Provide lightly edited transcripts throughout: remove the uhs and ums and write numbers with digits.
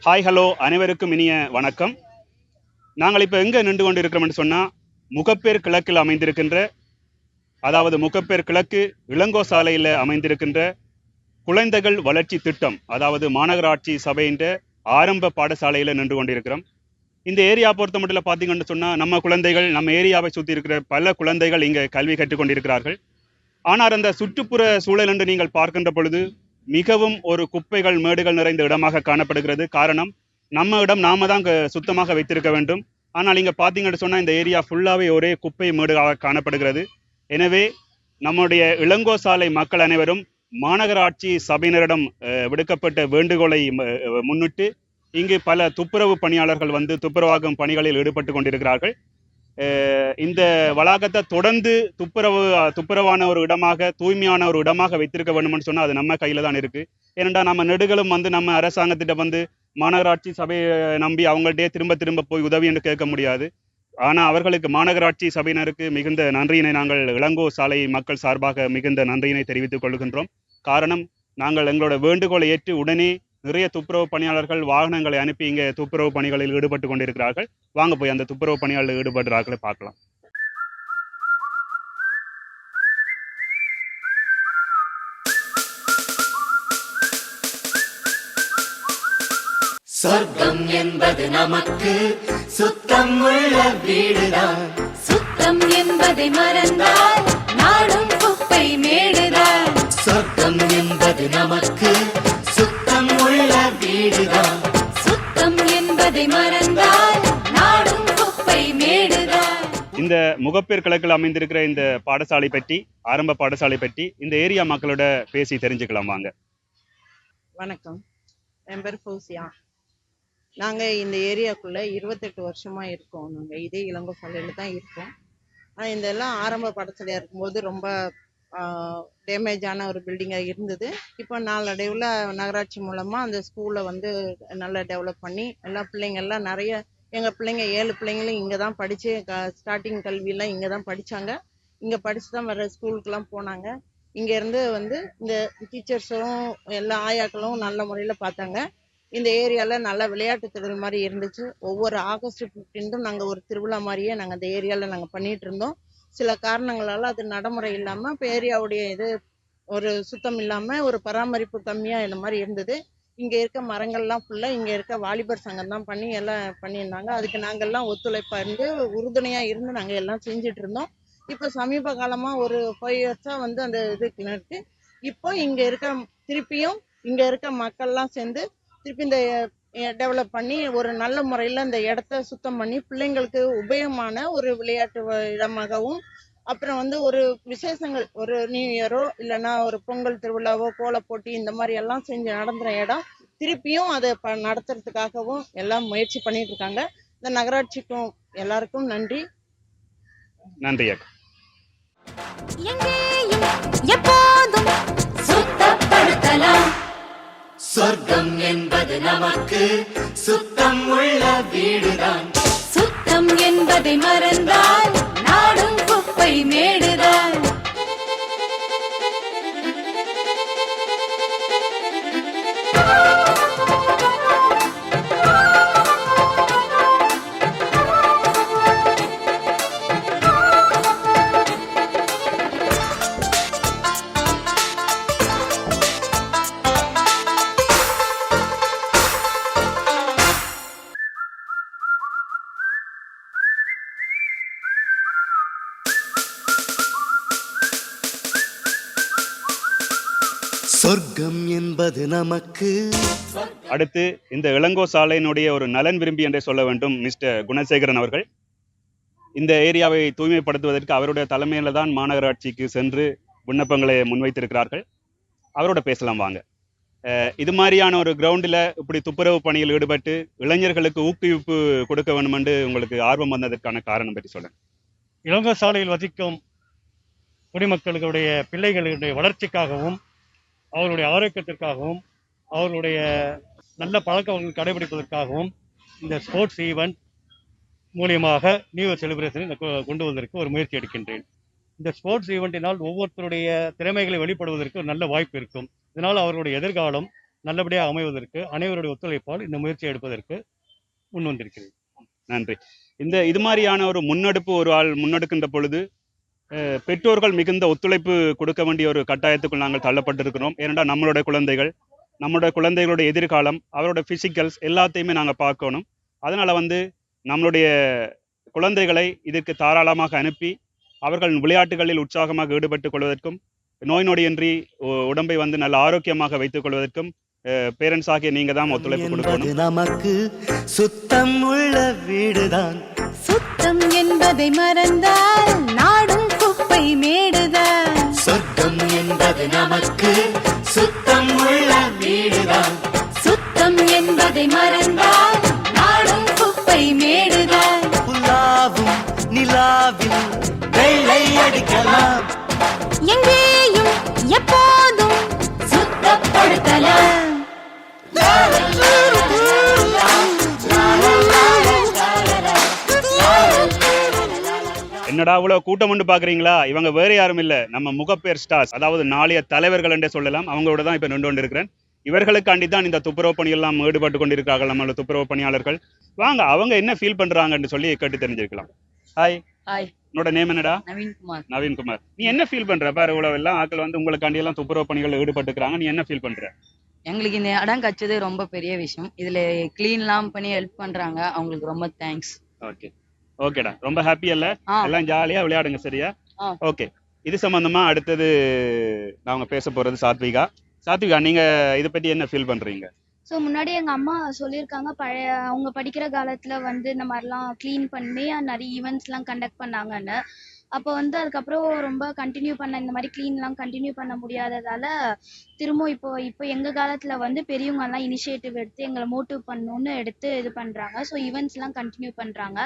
Hi hello அனைவருக்கும் இனிய வணக்கம். நாங்கள் இப்போ எங்கே நின்று கொண்டு இருக்கிறோம்னு சொன்னால் முகப்பேர் கிழக்கில் அமைந்திருக்கின்ற, அதாவது முகப்பேர் கிழக்கு இளங்கோ சாலையில் அமைந்திருக்கின்ற குழந்தைகள் வளர்ச்சி திட்டம், அதாவது மாநகராட்சி சபையின் ஆரம்ப பாடசாலையில் நின்று கொண்டிருக்கிறோம். இந்த ஏரியா பொறுத்த மட்டும் பார்த்தீங்கன்னு சொன்னால் நம்ம குழந்தைகள், நம்ம ஏரியாவை சுற்றி இருக்கிற பல குழந்தைகள் இங்கே கல்வி கற்றுக்கொண்டிருக்கிறார்கள். ஆனால் அந்த சுற்றுப்புற சூழல் என்று நீங்கள் பார்க்கின்ற பொழுது மிகவும் ஒரு குப்பைகள் மேடுகள் நிறைந்த இடமாக காணப்படுகிறது. காரணம், நம்ம இடம் நாம தான் சுத்தமாக வைத்திருக்க வேண்டும். ஆனால் இங்கே பார்த்தீங்கன்னு சொன்னால் இந்த ஏரியா ஃபுல்லாகவே ஒரே குப்பை மேடுகளாக காணப்படுகிறது. எனவே நம்முடைய இளங்கோ சாலை மக்கள் அனைவரும் மாநகராட்சி சபையினரிடம் விடுக்கப்பட்ட வேண்டுகோளை முன்னிட்டு இங்கு பல துப்புரவு பணியாளர்கள் வந்து துப்புரவாகும் பணிகளில் ஈடுபட்டு கொண்டிருக்கிறார்கள். இந்த வளாகத்தை தொடர்ந்து துப்புரவான ஒரு இடமாக, தூய்மையான ஒரு இடமாக வைத்திருக்க வேண்டும்னு சொன்னால் அது நம்ம கையில தான் இருக்கு. ஏனென்றா நம்ம நெடுகளும் வந்து நம்ம அரசாங்கத்திட்ட வந்து மாநகராட்சி சபையை நம்பி அவங்கள்ட்டே திரும்ப திரும்ப போய் உதவி என்று கேட்க முடியாது. ஆனால் அவர்களுக்கு, மாநகராட்சி சபையினருக்கு மிகுந்த நன்றியினை நாங்கள் இளங்கோ சாலை மக்கள் சார்பாக மிகுந்த நன்றியினை தெரிவித்துக் கொள்கின்றோம். காரணம், நாங்கள் எங்களோட வேண்டுகோளை ஏற்று உடனே நிறைய துப்புரவு பணியாளர்கள் வாகனங்களை அனுப்பி இங்கே துப்புரவு பணிகளில் ஈடுபட்டு கொண்டிருக்கிறார்கள். வாங்க போய் அந்த துப்புரவு பணியாளர்கள் ஈடுபடுறார்களை பார்க்கலாம். சொர்க்கம் என்பது நமக்கு சுத்தம் உள்ள வீடுதான். சுத்தம் என்பதை மறந்தால் நாடும் குப்பை மேடுதான். சொர்க்கம் என்பது நமக்கு சுத்தம் உள்ள வீடுதான். சுத்தம் என்பதை மறந்தால் நாடும் குப்பை மேடுதான். இந்த முகப்பேர் கிழக்கில் அமைந்திருக்கிற இந்த பாடசாலை பற்றி, ஆரம்ப பாடசாலை பற்றி இந்த ஏரியா மக்களோட பேசி தெரிஞ்சுக்கலாம் வாங்க. வணக்கம், என் பேர் ஃபௌசியா. நாங்கள் இந்த ஏரியாக்குள்ளே 28 வருஷமாக இருக்கோம். நாங்கள் இதே இளங்கோ சாலையில் தான் இருக்கோம். ஆனால் இதெல்லாம் ஆரம்ப பாடசாலையாக இருக்கும்போது ரொம்ப டேமேஜான ஒரு பில்டிங்காக இருந்தது. இப்போ நாளடைவில் நகராட்சி மூலமாக அந்த ஸ்கூலை வந்து நல்லா டெவலப் பண்ணி எல்லா பிள்ளைங்கள்லாம் நிறைய, எங்கள் பிள்ளைங்க 7 பிள்ளைங்களும் இங்கே தான் படித்து ஸ்டார்டிங் கல்வியெல்லாம் இங்கே தான் படித்தாங்க. இங்கே படித்து தான் வர ஸ்கூலுக்கெலாம் போனாங்க. இங்கேருந்து வந்து இந்த டீச்சர்ஸும் எல்லா ஆயாக்களும் நல்ல முறையில் பார்த்தாங்க. இந்த ஏரியாவில் நல்ல விளையாட்டு திடல் மாதிரி இருந்துச்சு. ஒவ்வொரு ஆகஸ்ட் 15 நாங்கள் ஒரு திருவிழா மாதிரியே நாங்கள் அந்த ஏரியாவில் நாங்கள் பண்ணிகிட்டு இருந்தோம். சில காரணங்களால் அது நடைமுறை இல்லாமல், இப்போ ஏரியாவுடைய இது ஒரு சுத்தம் இல்லாமல், ஒரு பராமரிப்பு கம்மியாக இந்த மாதிரி இருந்தது. இங்கே இருக்க மரங்கள்லாம் ஃபுல்லாக இங்கே இருக்க வாலிபர் சங்கம் தான் பண்ணி எல்லாம் பண்ணியிருந்தாங்க. அதுக்கு நாங்கள்லாம் ஒத்துழைப்பாக இருந்து உறுதுணையாக இருந்து நாங்கள் எல்லாம் செஞ்சுட்டு இருந்தோம். இப்போ சமீப காலமாக ஒரு 5 இயர்ஸாக வந்து அந்த இது இருக்கு. இப்போ இங்கே இருக்க திருப்பியும் இங்கே இருக்க மக்கள்லாம் சேர்ந்து திருப்பி இந்த டெவலப் பண்ணி ஒரு நல்ல முறையில் இந்த இடத்த சுத்தம் பண்ணி பிள்ளைங்களுக்கு உபயோகமான ஒரு விளையாட்டு இடமாகவும், அப்புறம் வந்து ஒரு விசேஷங்கள், ஒரு நியூ இயரோ இல்லைன்னா ஒரு பொங்கல் திருவிழாவோ கோல போட்டி இந்த மாதிரி எல்லாம் செஞ்சு நடந்துற இடம் திருப்பியும் அதை நடத்துறதுக்காகவும் எல்லாம் முயற்சி பண்ணிட்டு இருக்காங்க. இந்த நகராட்சிக்கும் எல்லாருக்கும் நன்றி. நன்றி. எப்போதும் சுத்தப்படுத்தலாம். சொர்க்கம் என்பது நமக்கு சுத்தம் உள்ள வீடுதான். சுத்தம் என்பதை மறந்தால் நாடும் குப்பை மேடுதான். சொர்க்கம் என்பது நமக்கு. அடுத்து இந்த இளங்கோ சாலையினுடைய ஒரு நலன் விரும்பி என்றே சொல்ல வேண்டும் மிஸ்டர் குணசேகரன் அவர்கள். இந்த ஏரியாவை தூய்மைப்படுத்துவதற்கு அவருடைய தலைமையில தான் மாநகராட்சிக்கு சென்று விண்ணப்பங்களை முன்வைத்திருக்கிறார்கள். அவரோட பேசலாம் வாங்க. இது மாதிரியான ஒரு கிரவுண்டில் இப்படி துப்புரவு பணியில் ஈடுபட்டு இளைஞர்களுக்கு ஊக்குவிப்பு கொடுக்க வேண்டும் என்று உங்களுக்கு ஆர்வம் வந்ததற்கான காரணம் பற்றி சொல்லுங்க. இளங்கோ சாலையில் வசிக்கும் குடிமக்களுடைய பிள்ளைகளுடைய வளர்ச்சிக்காகவும், அவர்களுடைய ஆரோக்கியத்திற்காகவும், அவர்களுடைய நல்ல பழக்கங்கள் கடைபிடிப்பதற்காகவும் இந்த ஸ்போர்ட்ஸ் ஈவெண்ட் மூலியமாக நியூ இயர் செலிப்ரேஷனை கொண்டு வந்ததற்கு ஒரு முயற்சி எடுக்கின்றேன். இந்த ஸ்போர்ட்ஸ் ஈவெண்ட்டினால் ஒவ்வொருத்தருடைய திறமைகளை வெளிப்படுவதற்கு ஒரு நல்ல வாய்ப்பு இருக்கும். இதனால் அவர்களுடைய எதிர்காலம் நல்லபடியாக அமைவதற்கு அனைவருடைய ஒத்துழைப்பால் இந்த முயற்சியை எடுப்பதற்கு முன் வந்திருக்கிறேன். நன்றி. இது மாதிரியான ஒரு முன்னெடுப்பு ஒரு ஆள் முன்னெடுக்கின்ற பொழுது பெற்றோர்கள் மிகுந்த ஒத்துழைப்பு கொடுக்க வேண்டிய ஒரு கட்டாயத்துக்குள் நாங்கள் தள்ளப்பட்டிருக்கிறோம். ஏனென்றால் நம்மளுடைய குழந்தைகளுடைய எதிர்காலம், அவருடைய பிசிக்கல்ஸ் எல்லாத்தையுமே நாங்கள் பார்க்கணும். அதனால நம்மளுடைய குழந்தைகளை இதற்கு தாராளமாக அனுப்பி அவர்கள் விளையாட்டுகளில் உற்சாகமாக ஈடுபட்டுக் கொள்வதற்கும் நோய் நொடியின்றி உடம்பை நல்ல ஆரோக்கியமாக வைத்துக் கொள்வதற்கும் பேரண்ட்ஸ் ஆகிய நீங்க தான் ஒத்துழைப்பு கொடுக்கணும். நமக்கு சுத்தம் உள்ள வீடுதான். சுத்தம் என்பதை மறந்தால் நாடும் குப்பை மேடுதான். சொர்க்கம் என்பது நமக்கு சுத்தம் உள்ள வீடுதான். சுத்தம் என்பதை மறந்தால் நாடும் குப்பை மேடுதான். புல்லாவும் நிலாவில் வெள்ளை அடிக்கலாம். எங்கேயும் எப்போதும் சுத்தப்படுத்தலாம். என்னடா இவ்வளவு கூட்டம் உண்டு பாக்குறீங்களா? இவங்க வேற யாரும் இல்ல, நம்ம முகப்பேர் ஸ்டார்ஸ், அதாவது நாளைய தலைவர்கள் என்றே சொல்லலாம். அவங்களோட தான் இப்ப நின்று கொண்டு இருக்கிறேன். இவர்களுக்காண்டி தான் இந்த துப்புரவு பணியெல்லாம் ஈடுபட்டு கொண்டிருக்கார்கள் நம்மளோட துப்புரவு பணியாளர்கள். வாங்க, அவங்க என்ன ஃபீல் பண்றாங்கன்னு சொல்லி கேட்டு தெரிஞ்சிருக்கலாம். ஹாய். ஹாய். உன்னோட நேம் என்னடா? நவீன்குமார். நவீன்குமார். நீ என்ன ஃபீல் பண்ற? பாரு, இவ்வளவு எல்லாம் ஆட்கள் உங்களுக்காண்டி எல்லாம் துப்புரவு பணிகள் ஈடுபட்டுக்கிறாங்க. நீ என்ன ஃபீல் பண்ற? எங்களுக்கு இந்த இடம் கச்சது ரொம்ப பெரிய விஷயம். இதுல கிளீன்லாம் பண்ணி ஹெல்ப் பண்றாங்க, அவங்களுக்கு ரொம்ப தேங்க்ஸ். ஓகே, ஓகேடா, ரொம்ப ஹாப்பி இல்ல? எல்லாம் ஜாலியா விளையாடுங்க, சரியா? ஓகே. இது சம்பந்தமா அடுத்தது நாங்க பேச போறது சாத்விகா. சாத்விகா, நீங்க இதை பத்தி என்ன ஃபீல் பண்றீங்க? ஸோ முன்னாடி எங்கள் அம்மா சொல்லியிருக்காங்க, அவங்க படிக்கிற காலத்தில் இந்த மாதிரிலாம் க்ளீன் பண்ணி நிறைய ஈவெண்ட்ஸ்லாம் கண்டக்ட் பண்ணாங்கன்னு. அப்போ அதுக்கப்புறம் ரொம்ப கண்டினியூ இந்த மாதிரி க்ளீன்லாம் கண்டினியூ பண்ண முடியாததால் திரும்ப இப்போ எங்கள் காலத்தில் பெரியவங்கலாம் இனிஷியேட்டிவ் எடுத்து எங்களை மோட்டிவ் பண்ணணுன்னு எடுத்து இது பண்ணுறாங்க. ஸோ ஈவெண்ட்ஸ்லாம் கண்டினியூ பண்ணுறாங்க.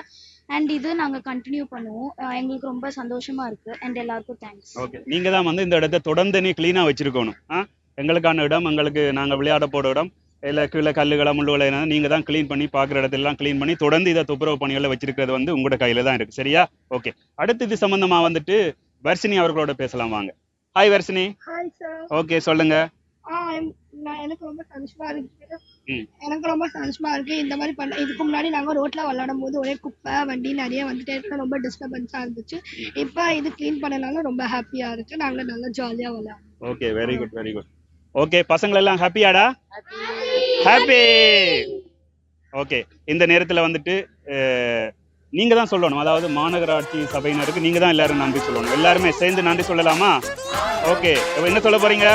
அண்ட் இது நாங்கள் கண்டினியூ பண்ணுவோம். எங்களுக்கு ரொம்ப சந்தோஷமாக இருக்குது. அண்ட் எல்லாருக்கும் தேங்க்ஸ். ஓகே, நீங்கள் தான் இந்த இடத்த தொடர்ந்து நீ க்ளீனாக வச்சுருக்கணும். எங்களுக்கான இடம், எங்களுக்கு நாங்கள் விளையாட போட இடம், இல்லை கீழே கல்லுகளை முள்ளுகளை நீங்கள் தான் க்ளீன் பண்ணி பார்க்குற இடத்தெல்லாம் க்ளீன் பண்ணி தொடர்ந்து இதை துப்புரவு பணிகளை வச்சிருக்கிறது உங்களோட கையில் தான் இருக்குது, சரியா? ஓகே. அடுத்து இது சம்மந்தமாக வர்ஷினி அவர்களோட பேசலாம், வாங்க. Hi Varshini. Hi sir. Okay, சொல்லுங்க. எனக்கு ரொம்ப சந்தோஷமா இருக்கு. இந்த மாதிரி இதுக்கு முன்னாடி நாங்க ரோட்ல விளையாடும் போது ஒரே குப்பை வண்டி நிறைய வந்துட்டே இருக்கு, ரொம்ப டிஸ்டர்பன்ஸா இருந்துச்சு. இப்ப இது கிளீன் பண்ணனால ரொம்ப ஹாப்பியா இருக்கு. நாங்க நல்லா ஜாலியா விளையாடுறோம். Okay, very good, very good. Okay, பசங்க எல்லாம் ஹாப்பியாடா? ஹாப்பி. ஓகே, இந்த நேரத்துல நீங்க தான் சொல்லணும், அதாவது மாநகராட்சி சபையினருக்கு நீங்க தான் எல்லாரும் நன்றி சொல்லணும். எல்லாருமே சேர்ந்து நன்றி சொல்லலாமா? ஓகே, என்ன சொல்ல போறீங்க?